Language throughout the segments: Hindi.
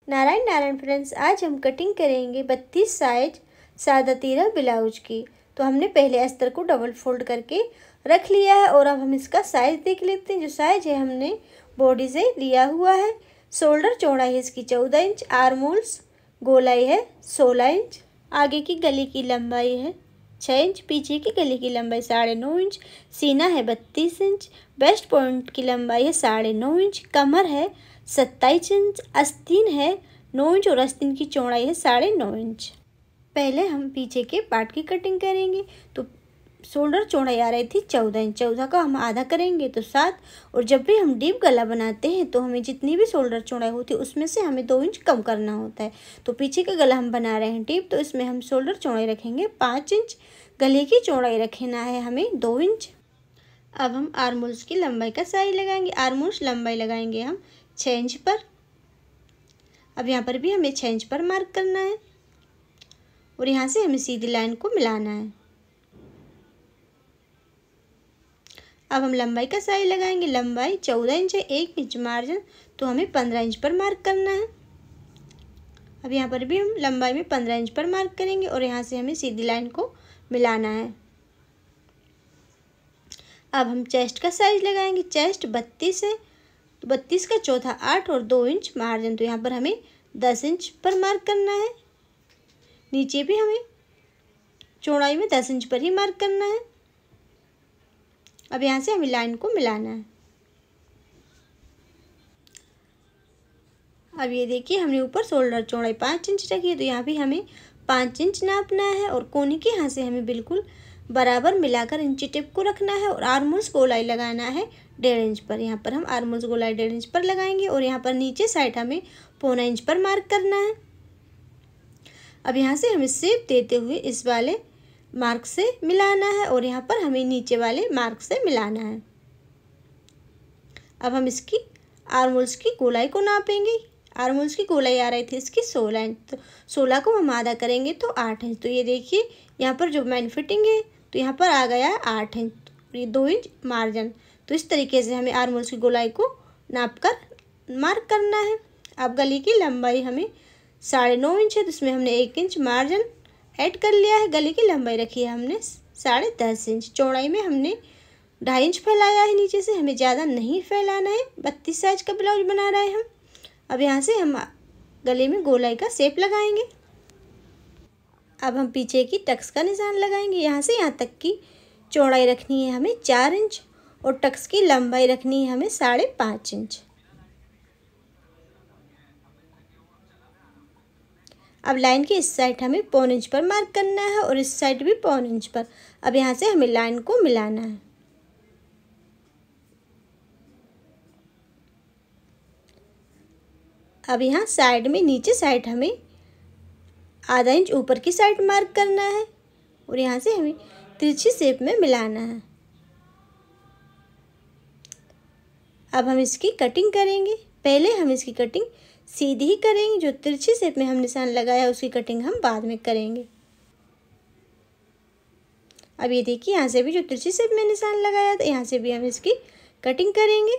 नारायण नारायण फ्रेंड्स, आज हम कटिंग करेंगे 32 साइज सादा तीरा ब्लाउज की। तो हमने पहले अस्तर को डबल फोल्ड करके रख लिया है और अब हम इसका साइज देख लेते हैं। जो साइज है हमने बॉडी से लिया हुआ है। शोल्डर चौड़ाई है इसकी 14 इंच, आर्म होल्स गोलाई है 16 इंच, आगे की गले की लंबाई है 6 इंच, पीछे की गले की लंबाई 9.5 इंच, सीना है 32 इंच, वेस्ट पॉइंट की लंबाई है 9.5 इंच, कमर है 27 इंच, आस्तीन है 9 इंच और आस्तीन की चौड़ाई है 9.5 इंच। पहले हम पीछे के पार्ट की कटिंग करेंगे। तो शोल्डर चौड़ाई आ रही थी 14 इंच, 14 का हम आधा करेंगे तो 7। और जब भी हम डीप गला बनाते हैं तो हमें जितनी भी शोल्डर चौड़ाई होती है उसमें से हमें 2 इंच कम करना होता है। तो पीछे का गला हम बना रहे हैं डीप, तो इसमें हम शोल्डर चौड़ाई रखेंगे 5 इंच, गले की चौड़ाई रखना है हमें 2 इंच। अब हम आर्म होल्स की लंबाई का साइज लगाएंगे। आर्म होल्स लंबाई लगाएंगे हम 6 इंच पर। अब यहाँ पर भी हमें 6 इंच पर मार्क करना है और यहाँ से हमें सीधी लाइन को मिलाना है। अब हम लंबाई का साइज लगाएंगे। लंबाई 14 इंच है, 1 इंच मार्जिन, तो हमें 15 इंच पर मार्क करना है। अब यहाँ पर भी हम लंबाई में 15 इंच पर मार्क करेंगे और यहाँ से हमें सीधी लाइन को मिलाना है। अब हम चेस्ट का साइज लगाएंगे। चेस्ट 32 है, तो 32 का चौथा 8 और 2 इंच मार्जिन, तो यहाँ पर हमें 10 इंच पर मार्क करना है। नीचे भी हमें चौड़ाई में 10 इंच पर ही मार्क करना है। अब यहाँ से हमें लाइन को मिलाना है। अब ये देखिए हमने ऊपर शोल्डर चौड़ाई 5 इंच रखी है, तो यहाँ भी हमें 5 इंच नापना है और कोने के यहाँ से हमें बिल्कुल बराबर मिलाकर इंची टिप को रखना है और आर्म होल्स गोलाई लगाना है 1.5 इंच पर। यहाँ पर हम आर्म होल्स गोलाई 1.5 इंच पर लगाएंगे और यहाँ पर नीचे साइड हमें 0.25 इंच पर मार्क करना है। अब यहाँ से हमें शेप देते हुए इस वाले मार्क से मिलाना है और यहाँ पर हमें नीचे वाले मार्क से मिलाना है। अब हम इसकी आर्म होल्स की गोलाई को नापेंगे। आर्म होल्स की गोलाई आ रही थी इसकी 16 इंच, तो 16 को हम आधा करेंगे तो 8 इंच। तो ये देखिए यहाँ पर जो मैन फिटिंग है तो यहाँ पर आ गया है 8 इंच, ये 2 इंच मार्जिन। तो इस तरीके से हमें आर्म होल्स की गोलाई को नाप कर मार्क करना है। अब गले की लंबाई हमें 9.5 इंच है, तो इसमें हमने 1 इंच मार्जिन ऐड कर लिया है। गले की लंबाई रखी है हमने 10.5 इंच। चौड़ाई में हमने 2.5 इंच फैलाया है नीचे से, हमें ज़्यादा नहीं फैलाना है। 32 साइज का ब्लाउज बना रहे हैं हम। अब यहाँ से हम गले में गोलाई का शेप लगाएंगे। अब हम पीछे की टक्स का निशान लगाएंगे। यहाँ से यहाँ तक की चौड़ाई रखनी है हमें 4 इंच और टक्स की लंबाई रखनी है हमें 5.5 इंच। अब लाइन के इस साइड हमें 0.25 इंच पर मार्क करना है और इस साइड भी 0.25 इंच पर। अब यहाँ से हमें लाइन को मिलाना है। अब यहाँ साइड में नीचे साइड हमें आधा इंच ऊपर की साइड मार्क करना है और यहाँ से हमें तिरछी शेप में मिलाना है। अब हम इसकी कटिंग करेंगे। पहले हम इसकी कटिंग सीधी ही करेंगे, जो तिरछी शेप में हम निशान लगाया उसकी कटिंग हम बाद में करेंगे। अब ये देखिए यहाँ से भी जो तिरछी शेप में निशान लगाया था यहाँ से भी हम इसकी कटिंग करेंगे।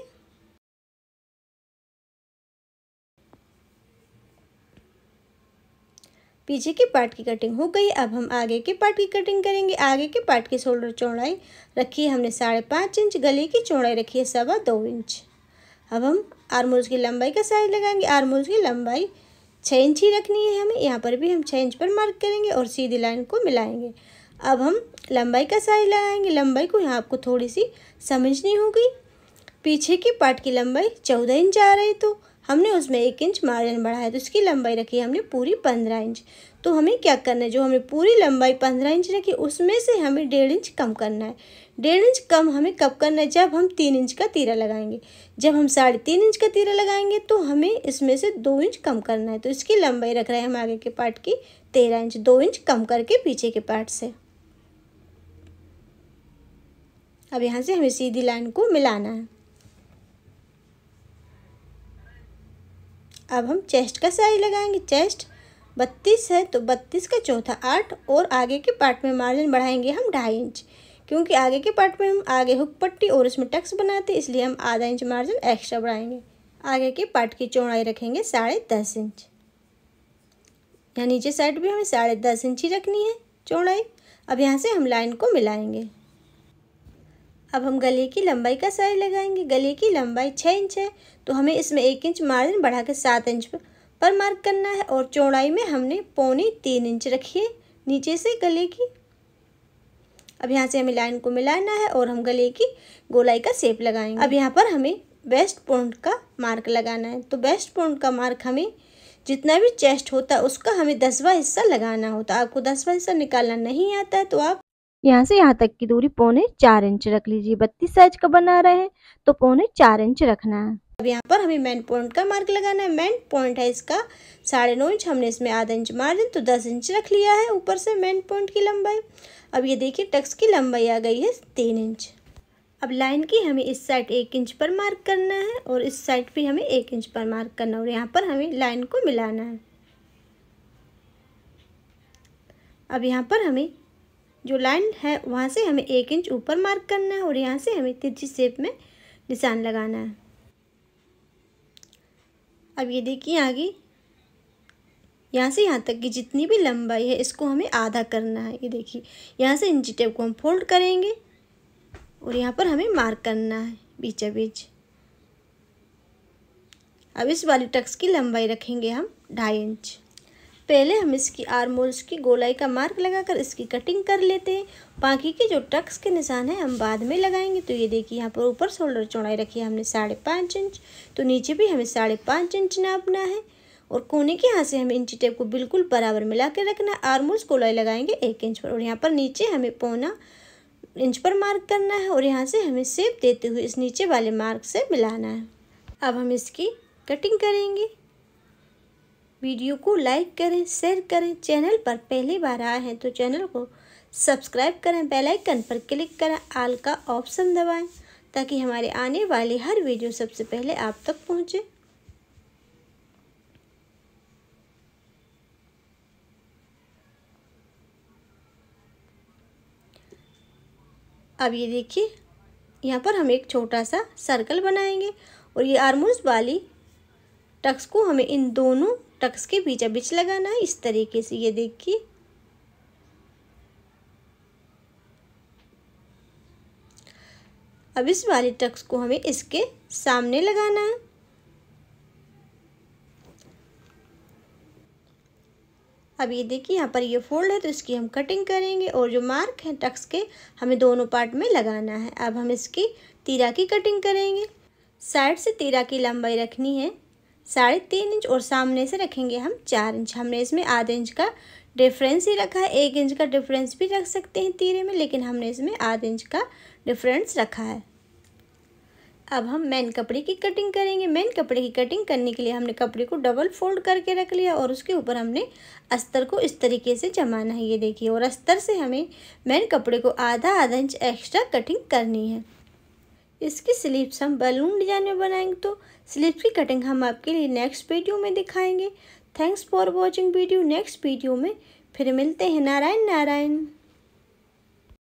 पीछे के पार्ट की कटिंग हो गई। अब हम आगे के पार्ट की कटिंग करेंगे। आगे के पार्ट की शोल्डर चौड़ाई रखी है हमने 5.5 इंच, गले की चौड़ाई रखी है 2.25 इंच। अब हम आर्म होल्स की लंबाई का साइज लगाएंगे। आर्म होल्स की लंबाई 6 इंच ही रखनी है हमें। यहाँ पर भी हम 6 इंच पर मार्क करेंगे और सीधी लाइन को मिलाएंगे। अब हम लंबाई का साइज लगाएंगे। लंबाई को यहाँ आपको थोड़ी सी समझनी होगी। पीछे की पार्ट की लंबाई 14 इंच आ रही, तो हमने उसमें 1 इंच मार्जिन बढ़ाया, तो इसकी लंबाई रखी है हमने पूरी 15 इंच। तो हमें क्या करना है, जो हमें पूरी लंबाई 15 इंच रखी उसमें से हमें 1.5 इंच कम करना है। 1.5 इंच कम हमें कब करना है, जब हम 3 इंच का तीरा लगाएंगे। जब हम 3.5 इंच का तीरा लगाएंगे तो हमें इसमें से 2 इंच कम करना है। तो इसकी लंबाई रख रहे हैं हम आगे के पार्ट की 13 इंच, 2 इंच कम करके पीछे के पार्ट से। अब यहाँ से हमें सीधी लाइन को मिलाना है। अब हम चेस्ट का साइज लगाएंगे। चेस्ट 32 है, तो 32 का चौथा 8 और आगे के पार्ट में मार्जिन बढ़ाएंगे हम 2.5 इंच, क्योंकि आगे के पार्ट में हम आगे हुक पट्टी और इसमें टक्स बनाते इसलिए हम आधा इंच मार्जिन एक्स्ट्रा बढ़ाएंगे। आगे के पार्ट की चौड़ाई रखेंगे 10.5 इंच। यहाँ नीचे साइड भी हमें 10.5 इंच ही रखनी है चौड़ाई। अब यहाँ से हम लाइन को मिलाएंगे। अब हम गले की लंबाई का साइज लगाएंगे। गले की लंबाई 6 इंच है, तो हमें इसमें 1 इंच मार्जिन बढ़ा के 7 इंच पर मार्क करना है। और चौड़ाई में हमने 2.25 इंच रखी है नीचे से गले की। अब यहाँ से हमें लाइन को मिलाना है और हम गले की गोलाई का शेप लगाएंगे। अब यहाँ पर हमें वेस्ट पॉइंट का मार्क लगाना है। तो वेस्ट पॉइंट का मार्क हमें जितना भी चेस्ट होता है उसका हमें 10वां हिस्सा लगाना होता है। आपको 10वां हिस्सा निकालना नहीं आता है तो आप यहाँ से यहाँ तक की दूरी 4.25 इंच रख लीजिए। 32 साइज का बना रहे हैं तो 4.25 इंच रखना है। अब यहाँ पर हमें मेन पॉइंट का मार्क लगाना है। मेन पॉइंट है इसका 9.5 इंच, हमने इसमें आधा इंच मार्जिन तो 10 इंच रख लिया है ऊपर से मेन पॉइंट की लंबाई। अब ये देखिए टक्स की लंबाई आ गई है 3 इंच। अब लाइन की हमें इस साइड 1 इंच पर मार्क करना है और इस साइड भी हमें 1 इंच पर मार्क करना है और यहाँ पर हमें लाइन को मिलाना है। अब यहाँ पर हमें जो लाइन है वहाँ से हमें 1 इंच ऊपर मार्क करना है और यहाँ से हमें तिरछी शेप में निशान लगाना है। अब ये देखिए आगे यहाँ से यहाँ तक की जितनी भी लंबाई है इसको हमें आधा करना है। ये देखिए यहाँ से इंची टेप को हम फोल्ड करेंगे और यहाँ पर हमें मार्क करना है बीचा बीच। अब इस वाली टक्स की लंबाई रखेंगे हम 2.5 इंच। पहले हम इसकी आर्म होल्स की गोलाई का मार्क लगाकर इसकी कटिंग कर लेते हैं। बाकी के जो टक्स के निशान हैं हम बाद में लगाएंगे। तो ये देखिए यहाँ पर ऊपर शोल्डर चौड़ाई रखी है हमने 5.5 इंच, तो नीचे भी हमें 5.5 इंच नापना है और कोने के यहाँ से हमें इंची टेप को बिल्कुल बराबर मिला के रखना है। आर्म होल्स गोलाई लगाएंगे 1 इंच पर और यहाँ पर नीचे हमें 0.25 इंच पर मार्क करना है और यहाँ से हमें शेप देते हुए इस नीचे वाले मार्क से मिलाना है। अब हम इसकी कटिंग करेंगे। वीडियो को लाइक करें, शेयर करें। चैनल पर पहली बार आए हैं तो चैनल को सब्सक्राइब करें, बेल आइकन पर क्लिक करें, ऑल का ऑप्शन दबाएं ताकि हमारे आने वाली हर वीडियो सबसे पहले आप तक पहुंचे। अब ये देखिए यहाँ पर हम एक छोटा सा सर्कल बनाएंगे और ये आर्मोस वाली टक्स को हमें इन दोनों टक्स के बीच बीच लगाना है इस तरीके से। ये देखिए अब इस वाली टक्स को हमें इसके सामने लगाना है। अब ये देखिए यहाँ पर ये फोल्ड है तो इसकी हम कटिंग करेंगे और जो मार्क है टक्स के हमें दोनों पार्ट में लगाना है। अब हम इसकी तीरा की कटिंग करेंगे। साइड से तीरा की लंबाई रखनी है 3.5 इंच और सामने से रखेंगे हम 4 इंच। हमने इसमें आधे इंच का डिफरेंस ही रखा है। 1 इंच का डिफरेंस भी रख सकते हैं तीरे में, लेकिन हमने इसमें आधे इंच का डिफरेंस रखा है। अब हम मेन कपड़े की कटिंग करेंगे। मेन कपड़े की कटिंग करने के लिए हमने कपड़े को डबल फोल्ड करके रख लिया और उसके ऊपर हमने अस्तर को इस तरीके से जमाना है। ये देखिए और अस्तर से हमें मेन कपड़े को आधा इंच एक्स्ट्रा कटिंग करनी है। इसकी स्लीव्स हम बैलून डिजाइन में बनाएंगे, तो स्लीव्स की कटिंग हम आपके लिए नेक्स्ट वीडियो में दिखाएंगे। Thanks for watching video. Next video में फिर मिलते हैं। नारायण नारायण।